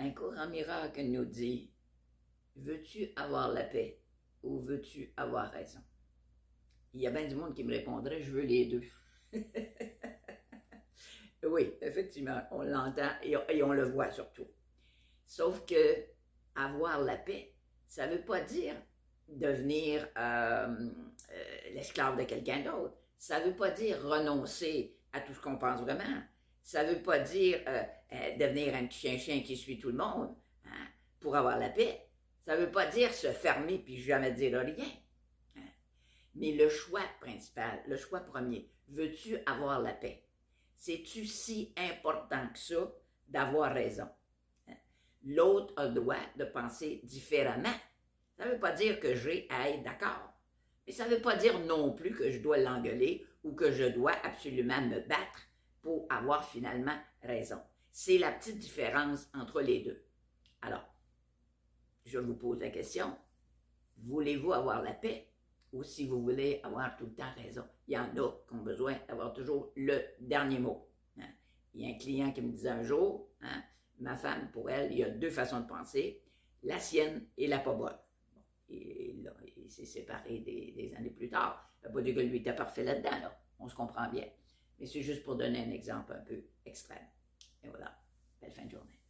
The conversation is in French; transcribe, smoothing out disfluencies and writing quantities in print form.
Un courant miracle nous dit, veux-tu avoir la paix ou veux-tu avoir raison? Il y a bien du monde qui me répondrait, je veux les deux. Oui, effectivement, on l'entend et on le voit surtout. Sauf que avoir la paix, ça ne veut pas dire devenir l'esclave de quelqu'un d'autre. Ça ne veut pas dire renoncer à tout ce qu'on pense vraiment. Ça ne veut pas dire devenir un petit chien-chien qui suit tout le monde hein, pour avoir la paix. Ça ne veut pas dire se fermer puis jamais dire rien. Hein. Mais le choix principal, le choix premier, veux-tu avoir la paix? C'est-tu si important que ça d'avoir raison? L'autre a le droit de penser différemment. Ça ne veut pas dire que j'ai à être d'accord. Mais ça ne veut pas dire non plus que je dois l'engueuler ou que je dois absolument me battre pour avoir finalement raison. C'est la petite différence entre les deux. Alors, je vous pose la question, voulez-vous avoir la paix ou si vous voulez avoir tout le temps raison? Il y en a qui ont besoin d'avoir toujours le dernier mot. Hein? Il y a un client qui me disait un jour, hein, ma femme, pour elle, il y a deux façons de penser, la sienne et la pas bonne. Bon, et là, il s'est séparé des années plus tard. Ça ne veut pas dire que lui était parfait là-dedans, là. On se comprend bien. Mais c'est juste pour donner un exemple un peu extrême. Et voilà, belle fin de journée.